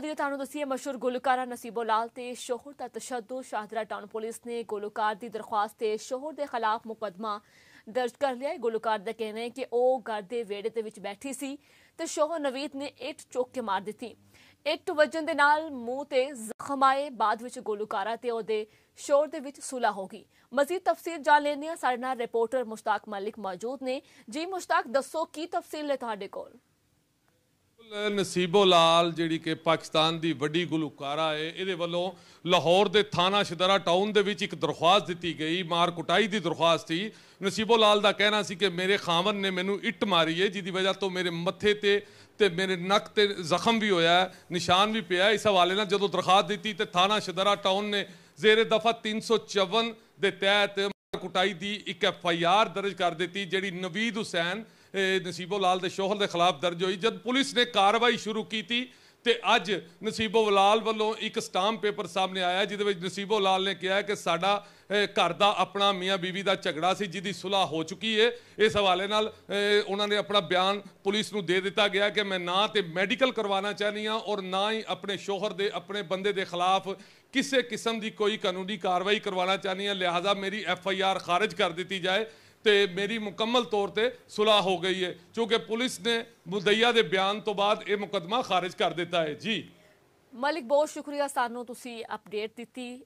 ਵਧੀਆ ਤੁਹਾਨੂੰ ਦੱਸੀਏ ਮਸ਼ਹੂਰ ਗੁਲਕਾਰਾ ਨਸੀਬੋ ਲਾਲ ਤੇ ਸ਼ੋਹਰ ਦਾ ਤਸ਼ੱਦਦ ਸ਼ਾਹਦਰਾ ਟਾਊਨ ਪੁਲਿਸ ਨੇ ਗੁਲਕਾਰ ਦੀ ਦਰਖਾਸਤ ਤੇ ਸ਼ੋਹਰ ਦੇ ਖਿਲਾਫ ਮੁਕੱਦਮਾ ਦਰਜ ਕਰ ਲਿਆ ਹੈ। ਗੁਲਕਾਰ ਦਾ ਕਹਿਣਾ ਹੈ ਕਿ ਉਹ ਘਰ ਦੇ ਵਿਹੜੇ ਦੇ ਵਿੱਚ ਬੈਠੀ ਸੀ ਤੇ ਸ਼ੋਹਰ ਨਵੀਦ ਨੇ ਇੱਟ ਚੁੱਕ ਕੇ ਮਾਰ ਦਿੱਤੀ। ਇੱਟ ਵੱਜਣ ਦੇ ਨਾਲ ਮੂੰਹ ਤੇ ਜ਼ਖਮ ਆਏ। ਬਾਅਦ ਵਿੱਚ ਗੁਲਕਾਰਾ ਤੇ ਉਹਦੇ ਸ਼ੋਹਰ ਦੇ ਵਿੱਚ ਸੁਲ੍ਹਾ ਹੋ ਗਈ। ਮਜ਼ੀਦ ਤਫਸੀਲ ਜਾਣ ਲੈਂਦੇ ਹਾਂ, ਸਾਡੇ ਨਾਲ ਰਿਪੋਰਟਰ ਮੁਸ਼ਤਾਕ ਮਲਿਕ ਮੌਜੂਦ ਨੇ। ਜੀ ਮੁਸ਼ਤਾਕ, ਦੱਸੋ ਕੀ ਤਫਸੀਲ ਹੈ ਤੁਹਾਡੇ ਕੋਲ? ਨਸੀਬੋ ਲਾਲ ਜਿਹੜੀ ਕਿ ਪਾਕਿਸਤਾਨ ਦੀ ਵੱਡੀ ਗੁਲਕਾਰਾ ਹੈ, ਇਹਦੇ ਵੱਲੋਂ ਲਾਹੌਰ ਦੇ ਥਾਣਾ ਸ਼ਦਰਾ ਟਾਊਨ ਦੇ ਵਿੱਚ ਇੱਕ ਦਰਖਾਸਤ ਦਿੱਤੀ ਗਈ, ਮਾਰ ਕੁਟਾਈ ਦੀ ਦਰਖਾਸਤ ਸੀ। ਨਸੀਬੋ ਲਾਲ ਦਾ ਕਹਿਣਾ ਸੀ ਕਿ ਮੇਰੇ ਖਾਵਨ ਨੇ ਮੈਨੂੰ ਇੱਟ ਮਾਰੀ ਹੈ, ਜਿਹਦੀ ਵਜ੍ਹਾ ਤੋਂ ਮੇਰੇ ਮੱਥੇ ਤੇ ਮੇਰੇ ਨੱਕ ਤੇ ਜ਼ਖਮ ਵੀ ਹੋਇਆ, ਨਿਸ਼ਾਨ ਵੀ ਪਿਆ। ਇਸ ਹਵਾਲੇ ਨਾਲ ਜਦੋਂ ਦਰਖਾਸਤ ਦਿੱਤੀ ਤੇ ਥਾਣਾ ਸ਼ਦਰਾ ਟਾਊਨ ਨੇ ਜ਼ੇਰੇ ਦਫਾ 354 ਦੇ ਤਹਿਤ ਮਾਰ ਕੁਟਾਈ ਦੀ ਇੱਕ FIR ਦਰਜ ਕਰ ਦਿੱਤੀ, ਜਿਹੜੀ ਨਵੀਦ ਹੁਸੈਨ ਨਸੀਬੋ ਲਾਲ ਦੇ ਸ਼ੋਹਰ ਦੇ ਖਿਲਾਫ ਦਰਜ ਹੋਈ। ਜਦ ਪੁਲਿਸ ਨੇ ਕਾਰਵਾਈ ਸ਼ੁਰੂ ਕੀਤੀ ਤੇ ਅੱਜ ਨਸੀਬੋ ਲਾਲ ਵੱਲੋਂ ਇੱਕ ਸਟਾਂਪ ਪੇਪਰ ਸਾਹਮਣੇ ਆਇਆ, ਜਿਹਦੇ ਵਿੱਚ ਨਸੀਬੋ ਲਾਲ ਨੇ ਕਿਹਾ ਕਿ ਸਾਡਾ ਘਰ ਦਾ ਆਪਣਾ ਮੀਆਂ ਬੀਵੀ ਦਾ ਝਗੜਾ ਸੀ, ਜਿਹਦੀ ਸੁਲ੍ਹਾ ਹੋ ਚੁੱਕੀ ਹੈ। ਇਸ ਹਵਾਲੇ ਨਾਲ ਉਹਨਾਂ ਨੇ ਆਪਣਾ ਬਿਆਨ ਪੁਲਿਸ ਨੂੰ ਦੇ ਦਿੱਤਾ ਗਿਆ ਕਿ ਮੈਂ ਨਾ ਤੇ ਮੈਡੀਕਲ ਕਰਵਾਉਣਾ ਚਾਹੁੰਦੀ ਹਾਂ ਔਰ ਨਾ ਹੀ ਆਪਣੇ ਸ਼ੋਹਰ ਦੇ ਆਪਣੇ ਬੰਦੇ ਦੇ ਖਿਲਾਫ ਕਿਸੇ ਕਿਸਮ ਦੀ ਕੋਈ ਕਾਨੂੰਨੀ ਕਾਰਵਾਈ ਕਰਵਾਉਣਾ ਚਾਹੁੰਦੀ ਹਾਂ, ਲਿਹਾਜ਼ਾ ਮੇਰੀ FIR ਖਾਰਜ ਕਰ ਦਿੱਤੀ ਜਾਏ ਤੇ ਮੇਰੀ ਮੁਕੰਮਲ ਤੌਰ ਤੇ ਸੁਲ੍ਹਾ ਹੋ ਗਈ ਹੈ। ਕਿਉਂਕਿ ਪੁਲਿਸ ਨੇ ਮੁਦਈਆ ਦੇ ਬਿਆਨ ਤੋਂ ਬਾਅਦ ਇਹ ਮੁਕੱਦਮਾ ਖਾਰਜ ਕਰ ਦਿੱਤਾ ਹੈ। ਜੀ ਮਲਿਕ, ਬਹੁਤ ਸ਼ੁਕਰੀਆ ਸਾਨੂੰ ਤੁਸੀਂ ਅਪਡੇਟ ਦਿੱਤੀ।